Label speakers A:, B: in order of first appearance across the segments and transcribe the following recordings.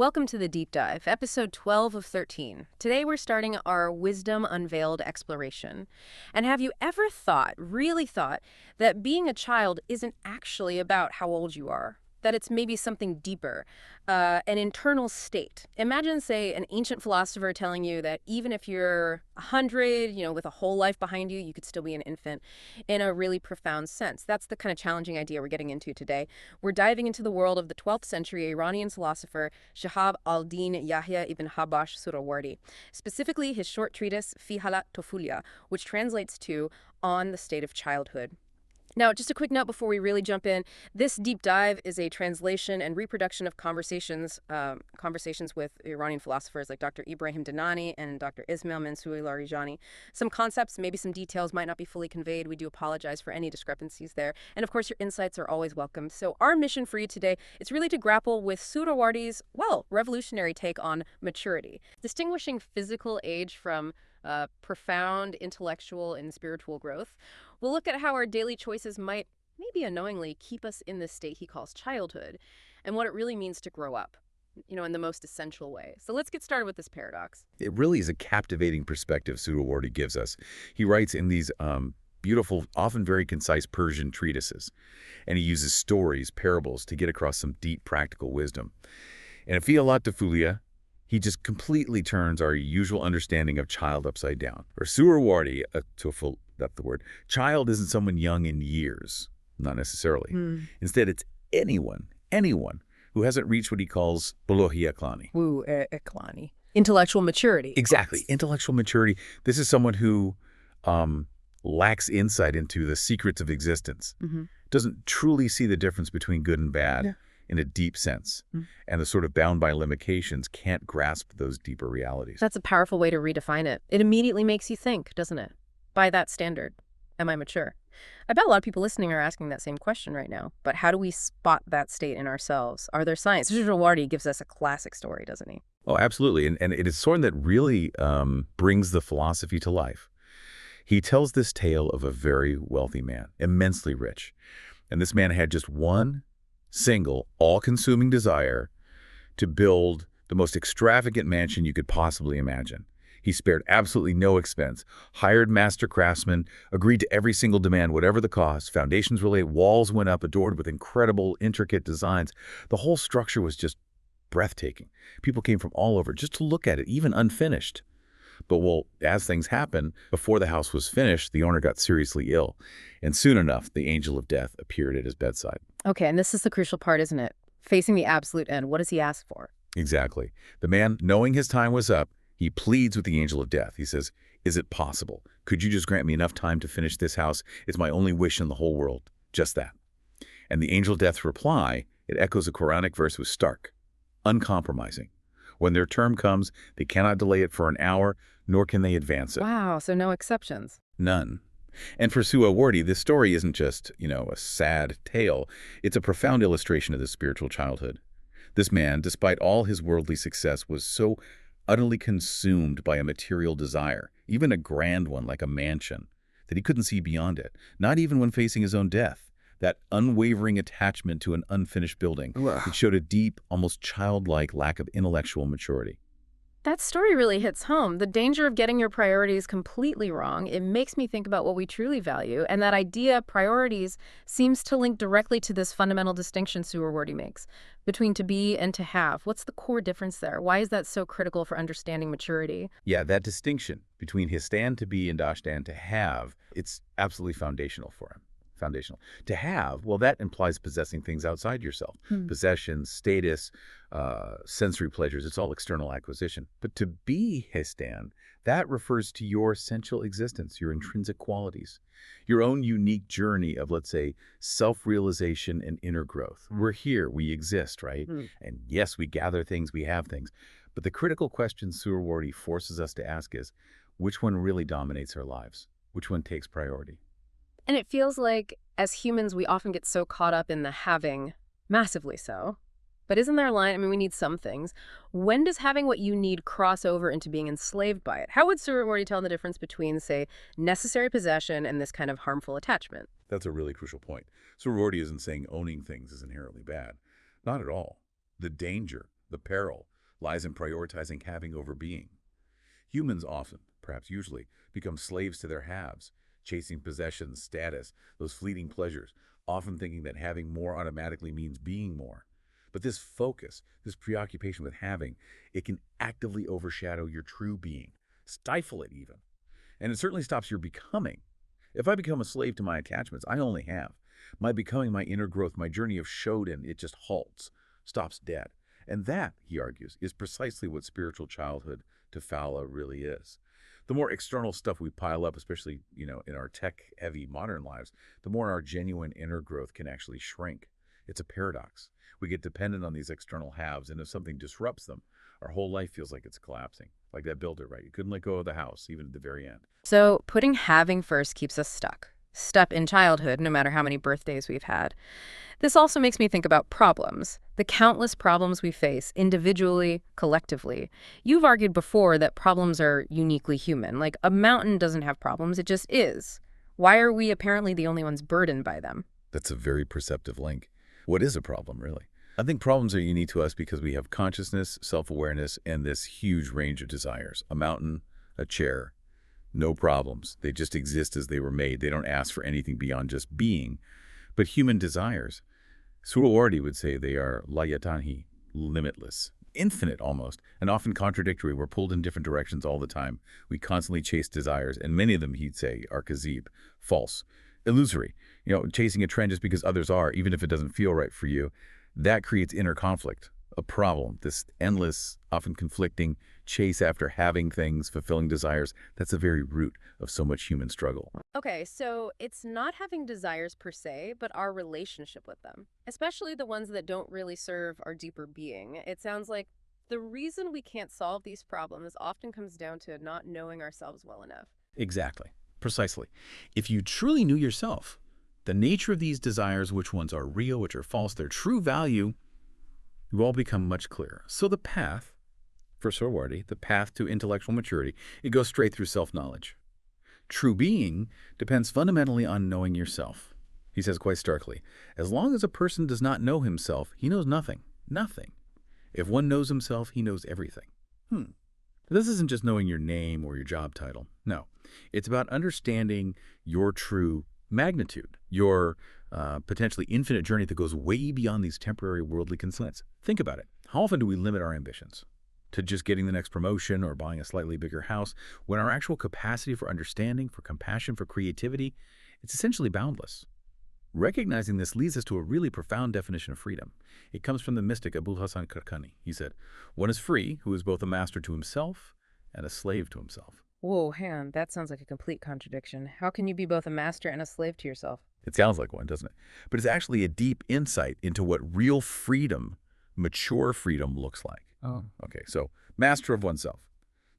A: Welcome to the Deep Dive, episode 12 of 13. Today we're starting our Wisdom Unveiled exploration. And have you ever thought, really thought, that being a child isn't actually about how old you are? That it's maybe something deeper, an internal state. Imagine, say, an ancient philosopher telling you that even if you're 100, with a whole life behind you, you could still be an infant in a really profound sense. That's the kind of challenging idea we're getting into today. We're diving into the world of the 12th century Iranian philosopher Shihab al-Din Yahya ibn Habash Suhrawardi, specifically his short treatise Fi Halat Tofulia, which translates to On the State of Childhood. Now, just a quick note before we really jump in. This deep dive is a translation and reproduction of conversations with Iranian philosophers like Dr. Ibrahim Dinani and Dr. Ismail Mansour Larijani. Some concepts, maybe some details might not be fully conveyed. We do apologize for any discrepancies there. And of course, your insights are always welcome. So our mission for you today is really to grapple with Suhrawardi's, revolutionary take on maturity, distinguishing physical age from profound intellectual and spiritual growth. We'll look at how our daily choices might, maybe unknowingly, keep us in this state he calls childhood, and what it really means to grow up, in the most essential way. So let's get started with this paradox.
B: It really is a captivating perspective Suhrawardi gives us. He writes in these beautiful, often very concise Persian treatises, and he uses stories, parables, to get across some deep practical wisdom. And in Fi Halat Tofulia, he just completely turns our usual understanding of child upside down. For Suhrawardi, that's the word, child isn't someone young in years, not necessarily. Instead, it's anyone who hasn't reached what he calls bologhia klani.
A: Klani. Intellectual maturity.
B: Exactly, intellectual maturity. This is someone who lacks insight into the secrets of existence, doesn't truly see the difference between good and bad in a deep sense, and the sort of bound by limitations can't grasp those deeper realities.
A: That's a powerful way to redefine it. It immediately makes you think, doesn't it? By that standard, am I mature? I bet a lot of people listening are asking that same question right now. But how do we spot that state in ourselves? Are there signs? Suhrawardi gives us a classic story, doesn't he?
B: Oh, absolutely. And it is one that really brings the philosophy to life. He tells this tale of a very wealthy man, immensely rich. And this man had just one single, all-consuming desire to build the most extravagant mansion you could possibly imagine. He spared absolutely no expense, hired master craftsmen, agreed to every single demand, whatever the cost. Foundations were laid, walls went up, adored with incredible, intricate designs. The whole structure was just breathtaking. People came from all over just to look at it, even unfinished. But, as things happen, before the house was finished, the owner got seriously ill. And soon enough, the angel of death appeared at his bedside.
A: Okay, and this is the crucial part, isn't it? Facing the absolute end, what does he ask for?
B: Exactly. The man, knowing his time was up, he pleads with the angel of death. He says, "Is it possible? Could you just grant me enough time to finish this house? It's my only wish in the whole world. Just that." And the angel of death's reply, it echoes a Quranic verse with stark, uncompromising. When their term comes, they cannot delay it for an hour, nor can they advance it.
A: Wow, so no exceptions.
B: None. And for Suhrawardi, this story isn't just, a sad tale. It's a profound illustration of the spiritual childhood. This man, despite all his worldly success, was so utterly consumed by a material desire, even a grand one like a mansion, that he couldn't see beyond it, not even when facing his own death. That unwavering attachment to an unfinished building, it showed a deep, almost childlike lack of intellectual maturity.
A: That story really hits home. The danger of getting your priorities completely wrong. It makes me think about what we truly value. And that idea, priorities, seems to link directly to this fundamental distinction Suhrawardi makes between to be and to have. What's the core difference there? Why is that so critical for understanding maturity?
B: Yeah, that distinction between his stand to be and dashtan to have, it's absolutely foundational for him. Foundational. To have, that implies possessing things outside yourself. Possessions, status, sensory pleasures, it's all external acquisition. But to be histan, that refers to your essential existence, your intrinsic qualities, your own unique journey of, let's say, self-realization and inner growth. We're here, we exist, right? And yes, we gather things, we have things. But the critical question Suhrawardi forces us to ask is, which one really dominates our lives? Which one takes priority?
A: And it feels like, as humans, we often get so caught up in the having, massively so. But isn't there a line? We need some things. When does having what you need cross over into being enslaved by it? How would Suhrawardi tell the difference between, say, necessary possession and this kind of harmful attachment?
B: That's a really crucial point. Suhrawardi isn't saying owning things is inherently bad. Not at all. The danger, the peril, lies in prioritizing having over being. Humans often, perhaps usually, become slaves to their haves, chasing possessions, status, those fleeting pleasures, often thinking that having more automatically means being more. But this focus, this preoccupation with having, it can actively overshadow your true being, stifle it even. And it certainly stops your becoming. If I become a slave to my attachments, I only have. My becoming, my inner growth, my journey of Shoden, it just halts, stops dead. And that, he argues, is precisely what spiritual childhood to Fowler really is. The more external stuff we pile up, especially, in our tech-heavy modern lives, the more our genuine inner growth can actually shrink. It's a paradox. We get dependent on these external halves, and if something disrupts them, our whole life feels like it's collapsing. Like that builder, right? You couldn't let go of the house, even at the very end.
A: So putting having first keeps us stuck in childhood, no matter how many birthdays we've had. This also makes me think about problems, the countless problems we face individually, collectively. You've argued before that problems are uniquely human, like a mountain doesn't have problems, it just is. Why are we apparently the only ones burdened by them?
B: That's a very perceptive link. What is a problem, really? I think problems are unique to us because we have consciousness, self-awareness, and this huge range of desires. A mountain, a chair, no problems. They just exist as they were made. They don't ask for anything beyond just being. But human desires, Suhrawardi would say they are layatanhi, limitless, infinite almost, and often contradictory. We're pulled in different directions all the time. We constantly chase desires, and many of them, he'd say, are kazib, false, illusory. Chasing a trend just because others are, even if it doesn't feel right for you, that creates inner conflict, a problem, this endless, often conflicting chase after having things, fulfilling desires. That's the very root of so much human struggle.
A: Okay, so it's not having desires per se, but our relationship with them, especially the ones that don't really serve our deeper being. It sounds like the reason we can't solve these problems often comes down to not knowing ourselves well enough.
C: Exactly. Precisely. If you truly knew yourself, the nature of these desires, which ones are real, which are false, their true value, you all become much clearer. So the path, for Suhrawardi, the path to intellectual maturity, it goes straight through self-knowledge. True being depends fundamentally on knowing yourself. He says quite starkly, as long as a person does not know himself, he knows nothing. Nothing. If one knows himself, he knows everything. This isn't just knowing your name or your job title. No. It's about understanding your true magnitude, your potentially infinite journey that goes way beyond these temporary worldly constraints. Think about it. How often do we limit our ambitions to just getting the next promotion or buying a slightly bigger house, when our actual capacity for understanding, for compassion, for creativity, it's essentially boundless? Recognizing this leads us to a really profound definition of freedom. It comes from the mystic Abul Hasan Kirkani. He said, one is free who is both a master to himself and a slave to himself.
A: Whoa, hang on, that sounds like a complete contradiction. How can you be both a master and a slave to yourself?
B: It sounds like one, doesn't it? But it's actually a deep insight into what real freedom, mature freedom, looks like.
C: Oh.
B: Okay, so master of oneself.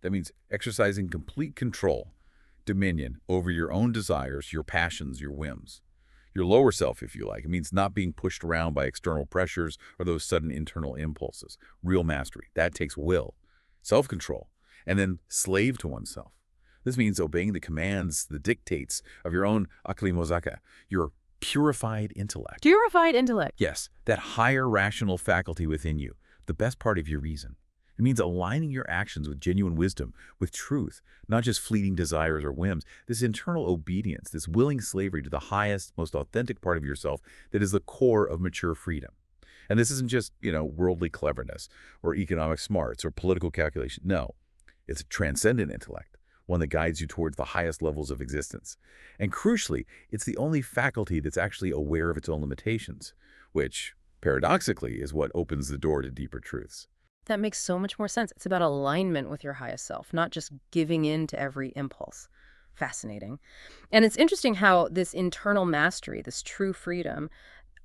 B: That means exercising complete control, dominion over your own desires, your passions, your whims. Your lower self, if you like. It means not being pushed around by external pressures or those sudden internal impulses. Real mastery. That takes will, self-control, and then slave to oneself. This means obeying the commands, the dictates of your own akli mozaka, your purified intellect.
A: Purified intellect.
B: Yes, that higher rational faculty within you, the best part of your reason. It means aligning your actions with genuine wisdom, with truth, not just fleeting desires or whims. This internal obedience, this willing slavery to the highest, most authentic part of yourself that is the core of mature freedom. And this isn't just, worldly cleverness or economic smarts or political calculation. No, it's a transcendent intellect, one that guides you towards the highest levels of existence. And crucially, it's the only faculty that's actually aware of its own limitations, which, paradoxically, is what opens the door to deeper truths.
A: That makes so much more sense. It's about alignment with your highest self, not just giving in to every impulse. Fascinating. And it's interesting how this internal mastery, this true freedom,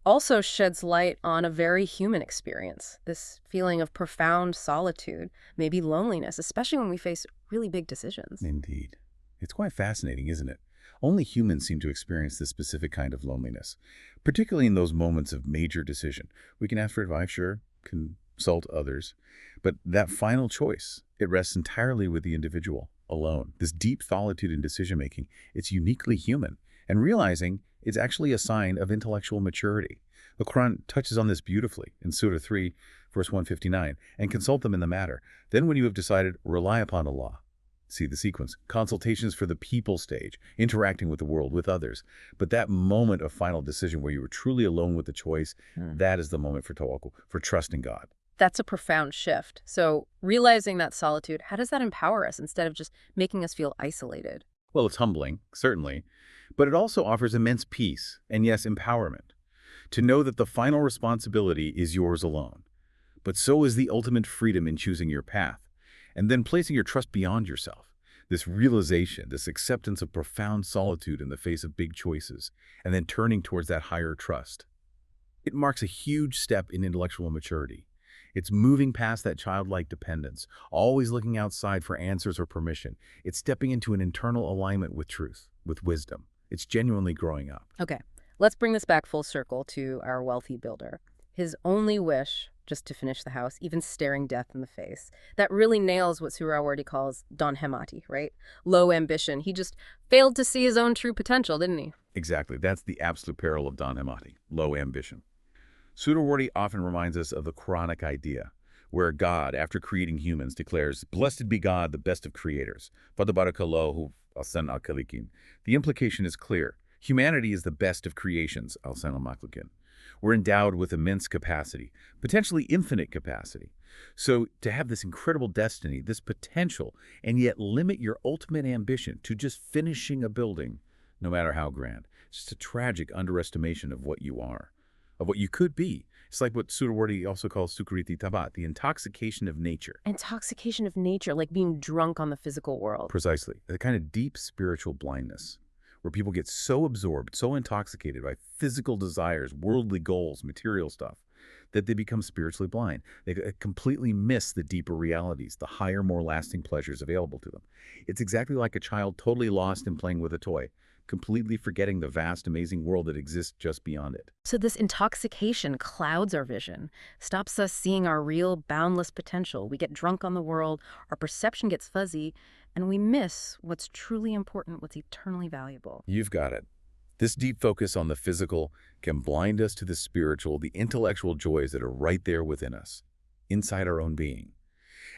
A: also sheds light on a very human experience, this feeling of profound solitude, maybe loneliness, especially when we face really big decisions.
B: Indeed. It's quite fascinating, isn't it? Only humans seem to experience this specific kind of loneliness, particularly in those moments of major decision. We can ask for advice, sure, consult others, but that final choice, it rests entirely with the individual alone. This deep solitude in decision-making, it's uniquely human, and realizing it's actually a sign of intellectual maturity. The Quran touches on this beautifully in Surah 3, verse 159, and consult them in the matter. Then when you have decided, rely upon Allah. See the sequence. Consultations for the people stage, interacting with the world, with others. But that moment of final decision where you were truly alone with the choice, that is the moment for tawakkul, for trusting God.
A: That's a profound shift. So realizing that solitude, how does that empower us instead of just making us feel isolated?
B: Well, it's humbling, certainly, but it also offers immense peace and, yes, empowerment. To know that the final responsibility is yours alone. But so is the ultimate freedom in choosing your path, and then placing your trust beyond yourself. This realization, this acceptance of profound solitude in the face of big choices, and then turning towards that higher trust. It marks a huge step in intellectual maturity. It's moving past that childlike dependence, always looking outside for answers or permission. It's stepping into an internal alignment with truth, with wisdom. It's genuinely growing up.
A: Okay, let's bring this back full circle to our wealthy builder. His only wish, just to finish the house, even staring death in the face. That really nails what Suhrawardi calls don hemati, right? Low ambition. He just failed to see his own true potential, didn't he?
B: Exactly. That's the absolute peril of don hemati, low ambition. Suhrawardi often reminds us of the Quranic idea, where God, after creating humans, declares, "Blessed be God, the best of creators." Fadabarakallahu ahsan al-khaliqin. The implication is clear. Humanity is the best of creations, ahsan al-makhluqin. We're endowed with immense capacity, potentially infinite capacity. So to have this incredible destiny, this potential, and yet limit your ultimate ambition to just finishing a building, no matter how grand, it's just a tragic underestimation of what you are, of what you could be. It's like what Suhrawardi also calls sukriti tabat, the intoxication of nature.
A: Intoxication of nature, like being drunk on the physical world.
B: Precisely. The kind of deep spiritual blindness where people get so absorbed, so intoxicated by physical desires, worldly goals, material stuff, that they become spiritually blind. They completely miss the deeper realities, the higher, more lasting pleasures available to them. It's exactly like a child totally lost in playing with a toy, completely forgetting the vast, amazing world that exists just beyond it.
A: So this intoxication clouds our vision, stops us seeing our real, boundless potential. We get drunk on the world, our perception gets fuzzy, and we miss what's truly important, what's eternally valuable.
B: You've got it. This deep focus on the physical can blind us to the spiritual, the intellectual joys that are right there within us, inside our own being.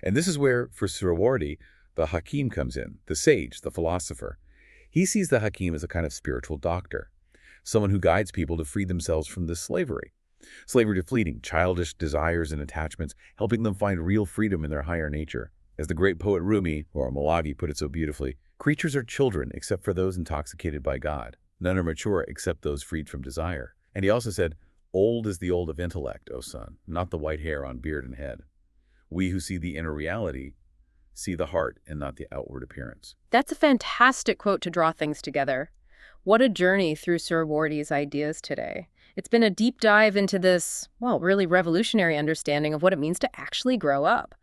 B: And this is where, for Suhrawardi, the Hakim comes in, the sage, the philosopher. He sees the Hakim as a kind of spiritual doctor, someone who guides people to free themselves from this slavery. Slavery to fleeting, childish desires and attachments, helping them find real freedom in their higher nature. As the great poet Rumi, or Malavi, put it so beautifully, creatures are children except for those intoxicated by God. None are mature except those freed from desire. And he also said, "Old is the old of intellect, O son, not the white hair on beard and head. We who see the inner reality see the heart and not the outward appearance."
A: That's a fantastic quote to draw things together. What a journey through Suhrawardi's ideas today. It's been a deep dive into this, well, really revolutionary understanding of what it means to actually grow up.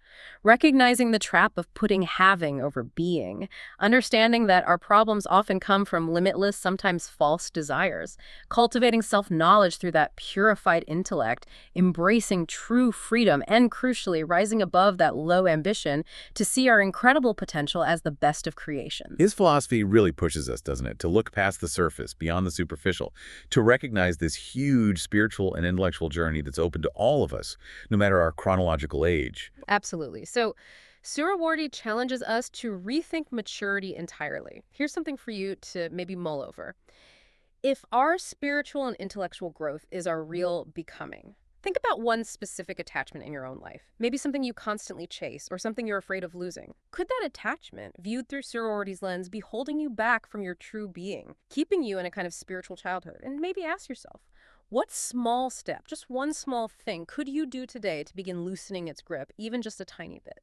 A: Recognizing the trap of putting having over being, understanding that our problems often come from limitless, sometimes false desires, cultivating self-knowledge through that purified intellect, embracing true freedom, and crucially, rising above that low ambition to see our incredible potential as the best of creations.
B: His philosophy really pushes us, doesn't it, to look past the surface, beyond the superficial, to recognize this huge spiritual and intellectual journey that's open to all of us, no matter our chronological age.
A: Absolutely. So Suhrawardi challenges us to rethink maturity entirely. Here's something for you to maybe mull over. If our spiritual and intellectual growth is our real becoming, think about one specific attachment in your own life. Maybe something you constantly chase or something you're afraid of losing. Could that attachment, viewed through Suhrawardi's lens, be holding you back from your true being, keeping you in a kind of spiritual childhood? And maybe ask yourself, what small step, just one small thing, could you do today to begin loosening its grip, even just a tiny bit?